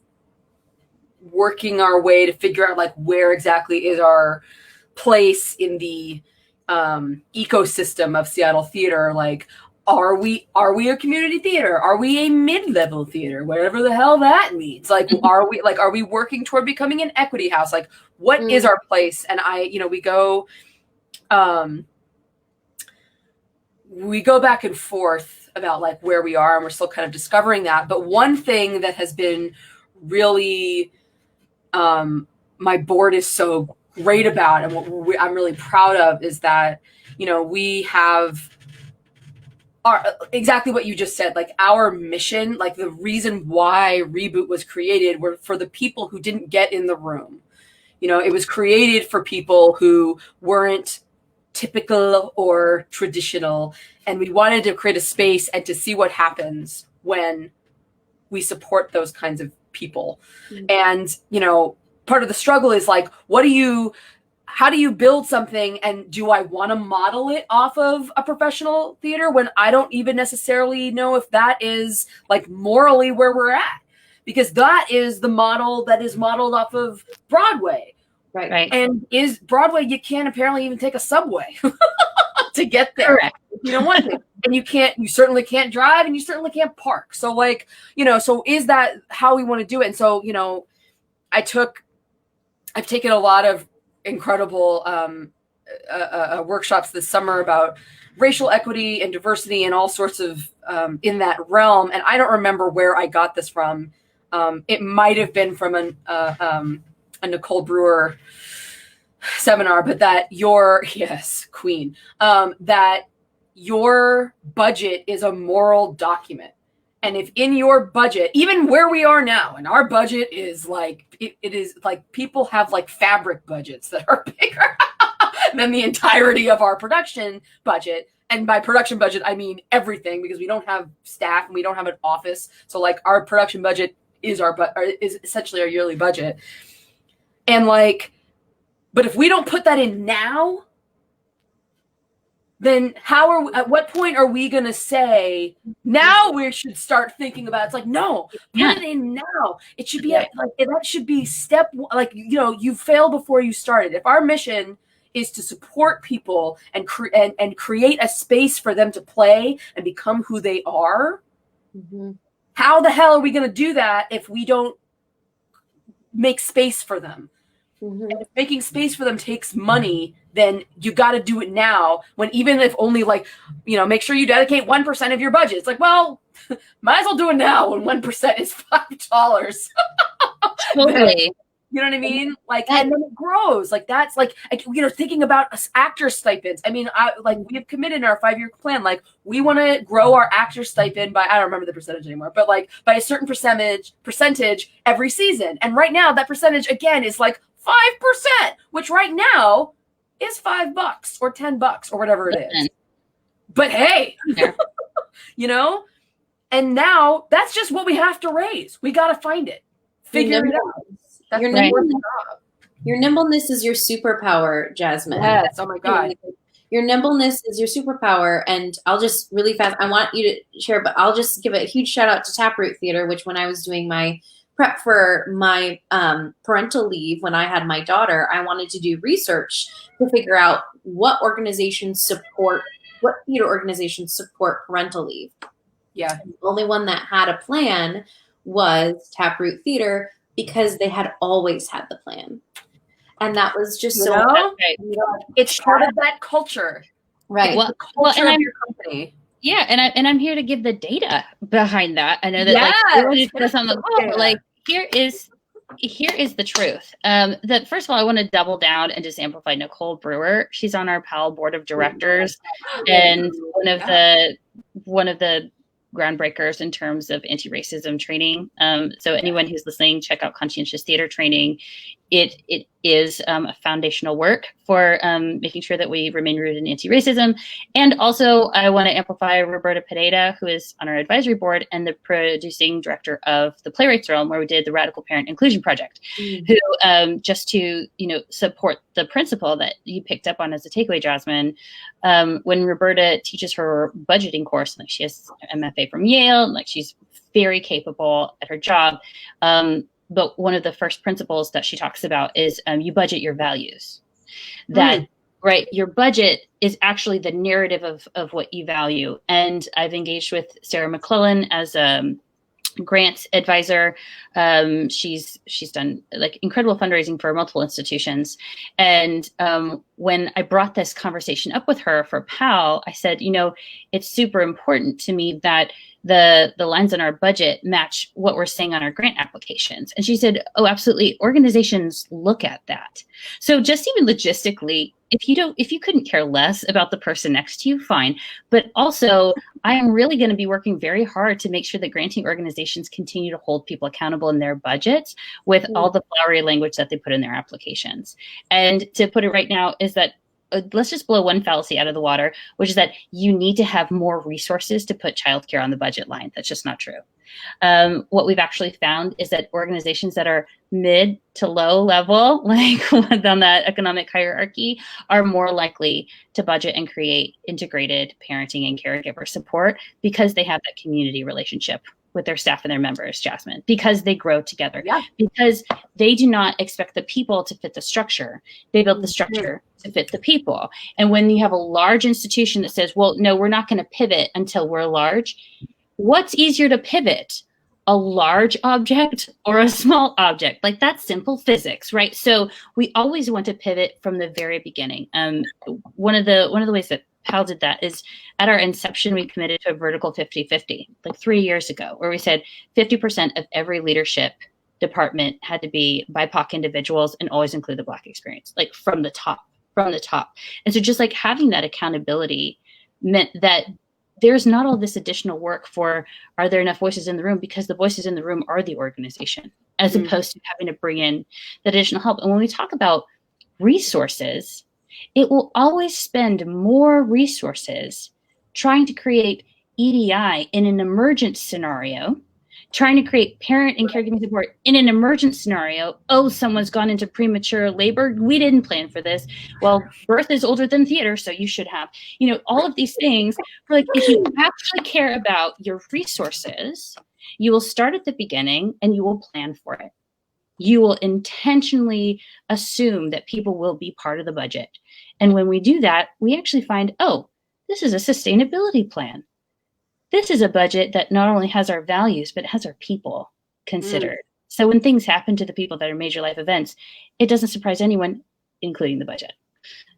working our way to figure out like where exactly is our place in the ecosystem of Seattle theater. Like, are we a community theater? Are we a mid-level theater? Whatever the hell that means. Like, are we working toward becoming an equity house? Like, what is our place? And we go back and forth about like where we are, and we're still kind of discovering that. But one thing that has been really, my board is so great about, and what I'm really proud of, is that, we have exactly what you just said, like our mission, like the reason why Reboot was created were for the people who didn't get in the room. It was created for people who weren't typical or traditional, and we wanted to create a space and to see what happens when we support those kinds of people. And part of the struggle is like, how do you build something, and do I want to model it off of a professional theater when I don't even necessarily know if that is like morally where we're at? Because that is the model that is modeled off of Broadway. Right. And is Broadway, you can't apparently even take a subway to get there. Correct. You don't want to. And you certainly can't drive, and you certainly can't park. So like, so is that how we want to do it? And so, I've taken a lot of incredible workshops this summer about racial equity and diversity and all sorts of in that realm. And I don't remember where I got this from. It might have been from a Nicole Brewer seminar, but that queen, that your budget is a moral document. And if in your budget, even where we are now, and our budget is like, it is like people have like fabric budgets that are bigger than the entirety of our production budget. And by production budget, I mean everything, because we don't have staff and we don't have an office. So like our production budget is is essentially our yearly budget. And like, but if we don't put that in now, then at what point are we going to say, now we should start thinking about it? It's like, no, put it in now. It should be that should be step one. Like, you failed before you started. If our mission is to support people and create a space for them to play and become who they are, how the hell are we going to do that if we don't make space for them? And if making space for them takes money, then you got to do it now, when even if only like, make sure you dedicate 1% of your budget. It's like, well, might as well do it now when 1% is $5. Totally. You know what I mean? Like, and then it grows. Like, that's like, thinking about actor stipends. I mean, we have committed in our 5-year plan, like, we want to grow our actor stipend by, I don't remember the percentage anymore, but like by a certain percentage every season. And right now that percentage again is like 5%, which right now is $5 or $10 or whatever it is. But hey, and now that's just what we have to raise. We got to find it, figure it out. That's your nimbleness is your superpower, Jasmine. Yes. Oh my God. Your nimbleness is your superpower. And I'll just really fast, I want you to share, but I'll just give a huge shout out to Taproot Theater, which when I was doing my prep for my parental leave, when I had my daughter, I wanted to do research to figure out what theater organizations support parental leave. Yeah. And the only one that had a plan was Taproot Theater, because they had always had the plan. And that was just it's part of that culture. Right. Well, culture of your company. Yeah, and I'm here to give the data behind that. I know that everybody put us on the call, but like here is the truth. That first of all, I want to double down and just amplify Nicole Brewer. She's on our PAAL board of directors, and one of the groundbreakers in terms of anti-racism training. So anyone who's listening, check out Conscientious Theater Training. It is a foundational work for making sure that we remain rooted in anti-racism. And also, I want to amplify Roberta Pineda, who is on our advisory board and the producing director of the Playwrights Realm, where we did the Radical Parent Inclusion Project, who just to support the principle that you picked up on as a takeaway, Jasmine. When Roberta teaches her budgeting course, like she has an MFA from Yale, like she's very capable at her job. But one of the first principles that she talks about is you budget your values. That, right, your budget is actually the narrative of what you value. And I've engaged with Sarah McClellan as a grant advisor. She's done like incredible fundraising for multiple institutions. And when I brought this conversation up with her for PAAL, I said, it's super important to me that the lines on our budget match what we're saying on our grant applications. And she said, oh, absolutely. Organizations look at that. So just even logistically, if you couldn't care less about the person next to you, fine. But also, I am really going to be working very hard to make sure that granting organizations continue to hold people accountable in their budgets with all the flowery language that they put in their applications. And to put it right now is that let's just blow one fallacy out of the water, which is that you need to have more resources to put childcare on the budget line. That's just not true. What we've actually found is that organizations that are mid to low level, like on that economic hierarchy, are more likely to budget and create integrated parenting and caregiver support because they have that community relationship with their staff and their members, Jasmine, because they grow together. Yeah. Because they do not expect the people to fit the structure. They build the structure to fit the people. And when you have a large institution that says, well, no, we're not going to pivot until we're large, what's easier to pivot? A large object or a small object? Like, that's simple physics, right? So we always want to pivot from the very beginning. One of the ways that PAAL did that is at our inception, we committed to a vertical 50-50, like 3 years ago, where we said 50% of every leadership department had to be BIPOC individuals and always include the Black experience, like from the top. And so just like having that accountability meant that there's not all this additional work for, are there enough voices in the room? Because the voices in the room are the organization, as opposed to having to bring in that additional help. And when we talk about resources, it will always spend more resources trying to create EDI in an emergent scenario, trying to create parent and caregiving support in an emergent scenario. Oh, someone's gone into premature labor. We didn't plan for this. Well, birth is older than theater, so you should have, all of these things. Like, if you actually care about your resources, you will start at the beginning and you will plan for it. You will intentionally assume that people will be part of the budget. And when we do that, we actually find, oh, this is a sustainability plan. This is a budget that not only has our values, but has our people considered. So when things happen to the people that are major life events, it doesn't surprise anyone, including the budget.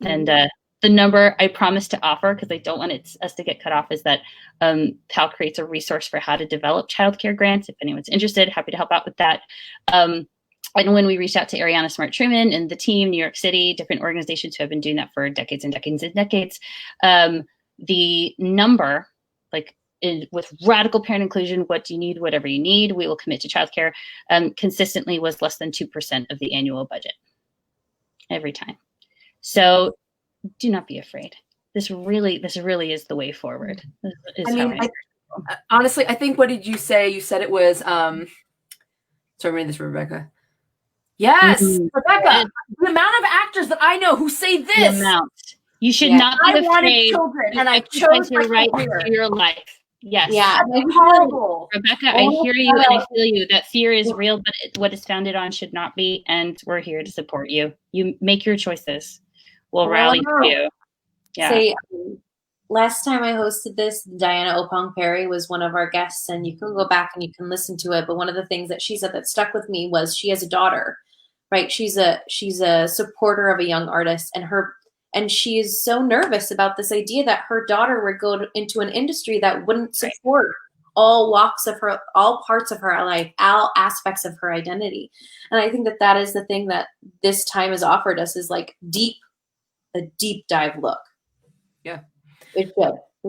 And the number I promise to offer, because I don't want us to get cut off, is that PAAL creates a resource for how to develop childcare grants. If anyone's interested, happy to help out with that. And when we reached out to Ariana Smart Truman and the team, New York City, different organizations who have been doing that for decades and decades and decades, the number, like, with radical parent inclusion, what do you need? Whatever you need, we will commit to childcare, consistently was less than 2% of the annual budget every time. So do not be afraid. This really is the way forward. Honestly, I think, what did you say? You said it was, sorry, I made this, Rebecca. Yes, Rebecca, the amount of actors that I know who say this. The amount. You should not be afraid. I wanted children, and I chose your right career. to your life. Yes. Yeah. Horrible. Rebecca, I hear you and I feel you. That fear is real, but what it's founded on should not be. And we're here to support you. You make your choices. We'll rally for you. Yeah. Say, last time I hosted this, Diana Opong Perry was one of our guests, and you can go back and you can listen to it. But one of the things that she said that stuck with me was she has a daughter, right? She's a supporter of a young artist, and she is so nervous about this idea that her daughter would go into an industry that wouldn't support all walks of her, all parts of her life, all aspects of her identity. And I think that is the thing that this time has offered us, is like a deep dive look. Yeah. It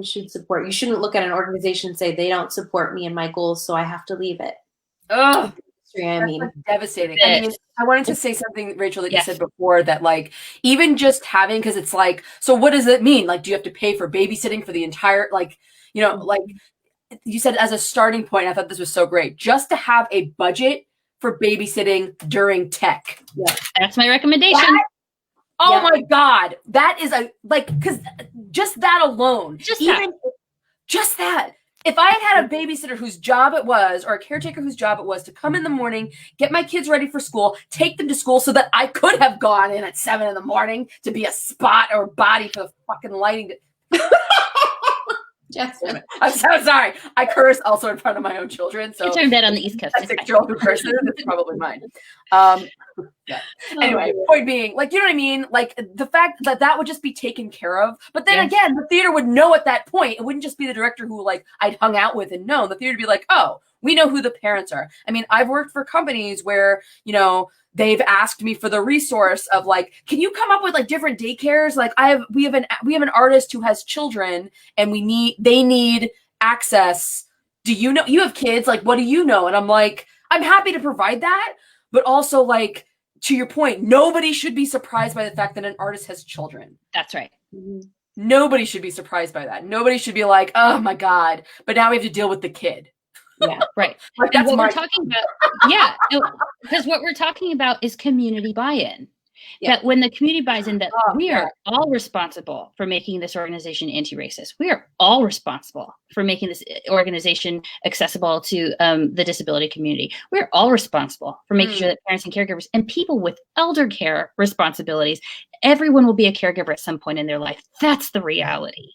should support. You shouldn't look at an organization and say, they don't support me and my goals, so I have to leave it. Oh, That's devastating. I mean, I wanted to say something, Rachel, that you said before, that like, even just having, because it's like, so what does it mean? Like, do you have to pay for babysitting for the entire, like, like you said, as a starting point, I thought this was so great, just to have a budget for babysitting during tech. Yeah, that's my recommendation. My God, that is because just that alone, just that. If I had a babysitter whose job it was, or a caretaker whose job it was, to come in the morning, get my kids ready for school, take them to school so that I could have gone in at 7 a.m. to be a spot or body for the fucking lighting. Jasmine. I'm so sorry. I curse also in front of my own children. So you turn that on the East Coast. A 6-year-old person, it's probably mine. Anyway, point being, like, you know what I mean? Like, the fact that would just be taken care of. But then again, the theater would know at that point. It wouldn't just be the director who, like, I'd hung out with and known. The theater would be like, oh, we know who the parents are. I mean, I've worked for companies where, they've asked me for the resource of, like, can you come up with, like, different daycares? Like, we have an artist who has children, and they need access. Do you know, you have kids? Like, what do you know? And I'm like, I'm happy to provide that, but also, like, to your point, nobody should be surprised by the fact that an artist has children. That's right. Nobody should be surprised by that. Nobody should be like, oh my God, but now we have to deal with the kid. Yeah, right. Like, and what we're talking about, because what we're talking about is community buy-in. That when the community buys in, that we are all responsible for making this organization anti-racist. We are all responsible for making this organization accessible to the disability community. We're all responsible for making sure that parents and caregivers and people with elder care responsibilities, everyone will be a caregiver at some point in their life. That's the reality.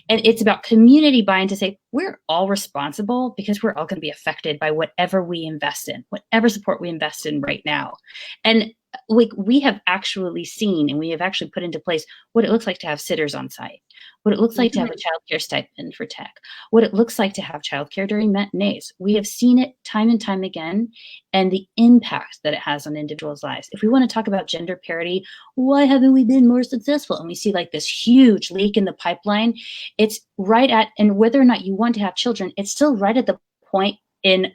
And it's about community buy-in to say, we're all responsible because we're all going to be affected by whatever we invest in, whatever support we invest in right now. And we have actually seen, and we have actually put into place what it looks like to have sitters on site, what it looks like to have a childcare stipend for tech, what it looks like to have childcare during matinees. We have seen it time and time again, and the impact that it has on individuals' lives. If we want to talk about gender parity, why haven't we been more successful? And we see like this huge leak in the pipeline. It's right at, and whether or not you want to have children, it's still right at the point in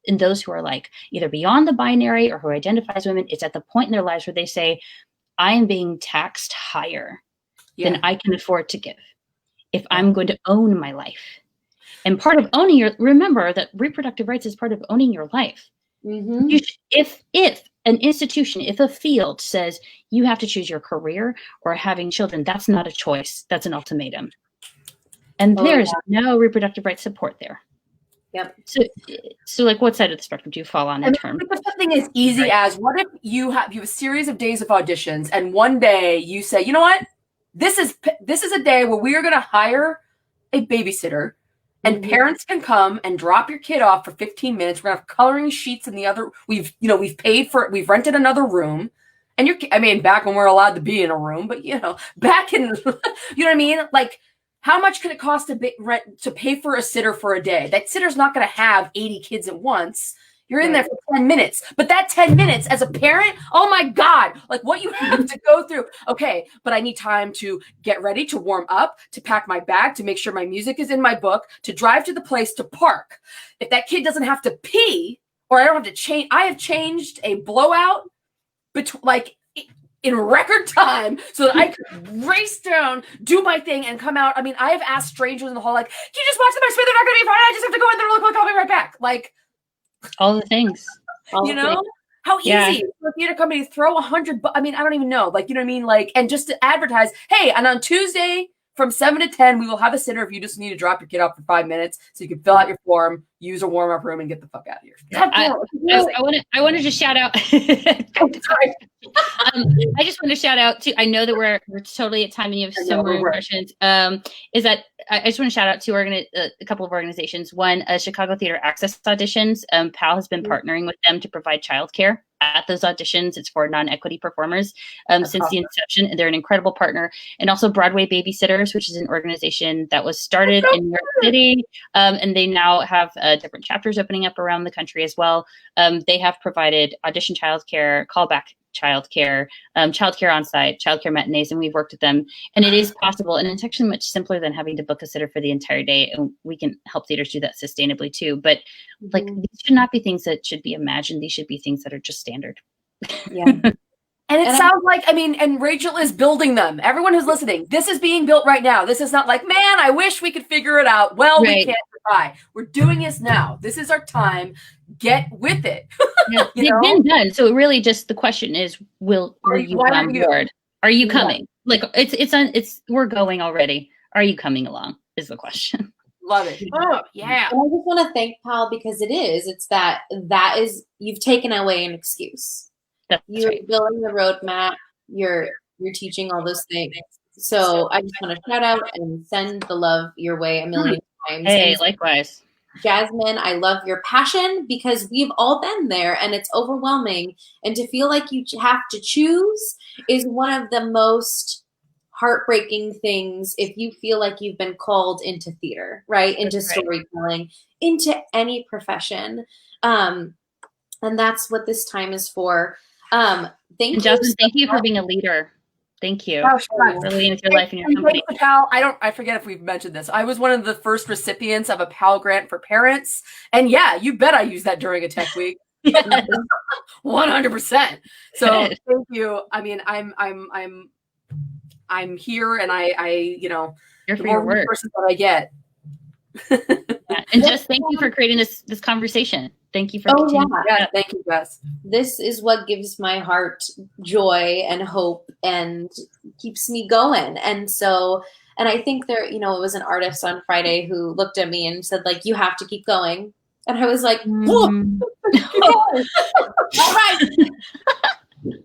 those who are like either beyond the binary or who identify as women. It's at the point in their lives where they say, I am being taxed higher than I can afford to give if I'm going to own my life. And part of owning remember that reproductive rights is part of owning your life. If an institution, if a field says you have to choose your career or having children, that's not a choice. That's an ultimatum. And there's no reproductive rights support there. Yep. So like what side of the spectrum do you fall on in terms? Something as easy as, what if you have a series of days of auditions and one day you say, you know what, this is a day where we are going to hire a babysitter and parents can come and drop your kid off for 15 minutes. We're going to have coloring sheets in the other, we've paid for it. We've rented another room. And back when we're allowed to be in a room, but back in, you know what I mean? Like, how much could it cost to pay for a sitter for a day? That sitter's not going to have 80 kids at once. You're in there for 10 minutes. But that 10 minutes as a parent, oh my God, like what you have to go through. Okay, but I need time to get ready, to warm up, to pack my bag, to make sure my music is in my book, to drive to the place to park. If that kid doesn't have to pee, or I don't have to change, I have changed a blowout in record time so that I could race down, do my thing, and come out. I mean, I have asked strangers in the hall, like, can you just watch them? I swear they're not going to be fine. I just have to go in there real quick. I'll be right back. Like, all the things. How easy for a theater company to throw $100. I mean, I don't even know. Like, you know what I mean? Like, and just to advertise, hey, and on Tuesday from 7 to 10, we will have a sitter if you just need to drop your kid off for 5 minutes so you can fill out your form, use a warm-up room, and get the fuck out of here. I want to just shout out. Sorry. I just want to shout out to, I know that we're totally at time and you have so many questions. Is that I just want to shout out to a couple of organizations. One, Chicago Theater Access Auditions. PAAL has been partnering with them to provide childcare at those auditions. It's for non-equity performers since the inception, and they're an incredible partner. And also Broadway Babysitters, which is an organization that was started in New York City, and they now have different chapters opening up around the country as well. They have provided audition childcare, callback childcare, childcare on site, childcare matinees, and we've worked with them. And it is possible, and it's actually much simpler than having to book a sitter for the entire day. And we can help theaters do that sustainably too. But like, these should not be things that should be imagined. These should be things that are just standard. Yeah. And it sounds like, and Rachel is building them. Everyone who's listening, this is being built right now. This is not like, man, I wish we could figure it out. Well, we can't try. We're doing this now. This is our time. Get with it. They've been done. So really just the question is, are you on board? Are you coming? Like we're going already. Are you coming along is the question. Love it. Oh, yeah. And I just want to thank PAAL because it's that is, you've taken away an excuse. You're building the roadmap. You're teaching all those things. So I just want to shout out and send the love your way a million times. Hey, likewise. Jasmine, I love your passion because we've all been there and it's overwhelming. And to feel like you have to choose is one of the most heartbreaking things if you feel like you've been called into theater, right? Into storytelling, into any profession. And that's what this time is for. Thank you. Jasmine, thank you for being a leader. Thank you. Really into your life and your company. PAAL, I forget if we've mentioned this. I was one of the first recipients of a PAAL grant for parents. And yeah, you bet I used that during a tech week. 100%. So thank you. I mean, I'm here and I you're for your work. Person that I get. And Jess, thank you for creating this conversation. Thank you for Yeah, thank you, Jess. This is what gives my heart joy and hope and keeps me going. And so, and I think there, it was an artist on Friday who looked at me and said, like, you have to keep going. And I was like, all right,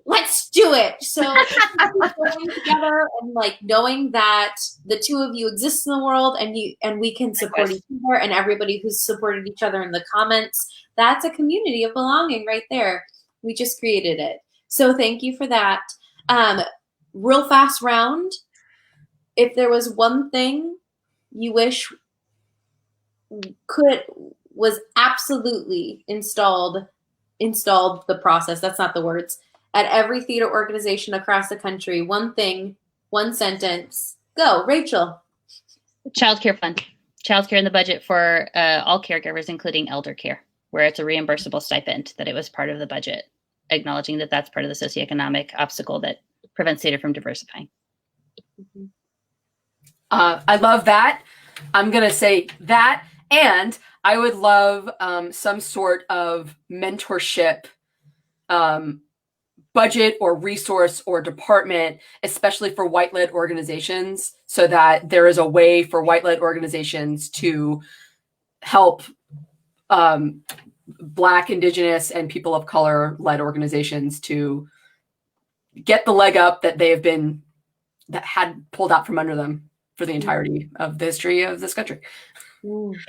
let's do it. So going together and like knowing that the two of you exist in the world and we can support each other, and everybody who's supported each other in the comments, that's a community of belonging right there. We just created it. So thank you for that. Real fast round. If there was one thing you wish was absolutely installed the process, that's not the words, at every theater organization across the country, one thing, one sentence, go. Rachel. Childcare fund. Childcare in the budget for all caregivers, including elder care, where it's a reimbursable stipend, that it was part of the budget, acknowledging that that's part of the socioeconomic obstacle that prevents theater from diversifying. Mm-hmm. I love that. I'm going to say that. And I would love some sort of mentorship budget or resource or department, especially for white-led organizations, so that there is a way for white-led organizations to help Black, Indigenous, and people of color-led organizations to get the leg up that that had pulled out from under them for the entirety of the history of this country.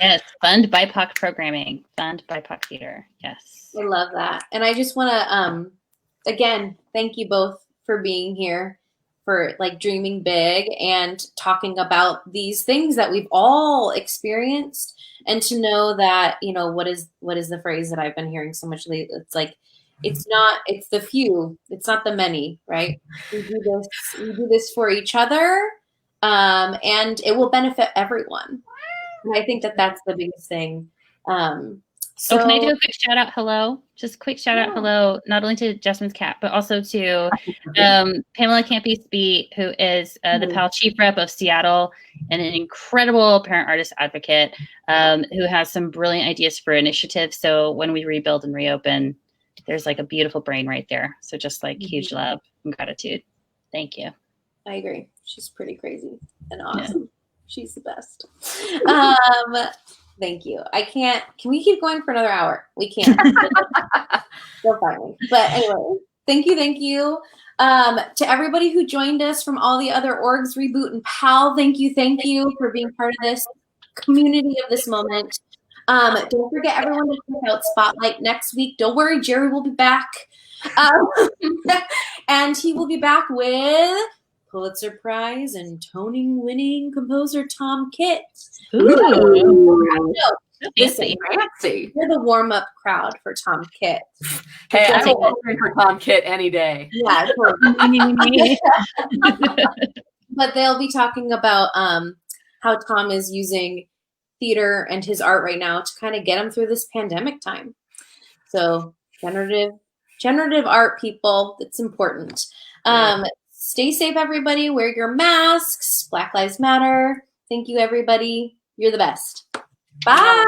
Yes, fund BIPOC programming, fund BIPOC theater. Yes. I love that. And I just want to, again, thank you both for being here, for like dreaming big and talking about these things that we've all experienced, and to know that, what is the phrase that I've been hearing so much lately? It's like, it's the few, it's not the many, right? We do this for each other, and it will benefit everyone. And I think that that's the biggest thing. So can I do a quick shout out? Hello, just a quick shout out. Hello, not only to Jasmine's cat, but also to Pamela Campy-Spee, who is the PAAL chief rep of Seattle and an incredible parent artist advocate, who has some brilliant ideas for initiatives. So when we rebuild and reopen, there's like a beautiful brain right there. So just like huge love and gratitude. Thank you. I agree. She's pretty crazy and awesome. Yeah. She's the best. Thank you. Can we keep going for another hour? We can't. They'll find me. But anyway, thank you. To everybody who joined us from all the other orgs, Reboot and PAAL, thank you for being part of this community of this moment. Don't forget, everyone, to check out Spotlight next week. Don't worry, Jerry will be back. And he will be back with Pulitzer Prize and Tony-winning composer Tom Kitt. Listen, you're the warm-up crowd for Tom Kitt. Hey, I will open for Tom Kitt any day. Yeah, but they'll be talking about how Tom is using theater and his art right now to kind of get him through this pandemic time. So generative art, people, it's important. Stay safe, everybody. Wear your masks. Black Lives Matter. Thank you, everybody. You're the best. Bye.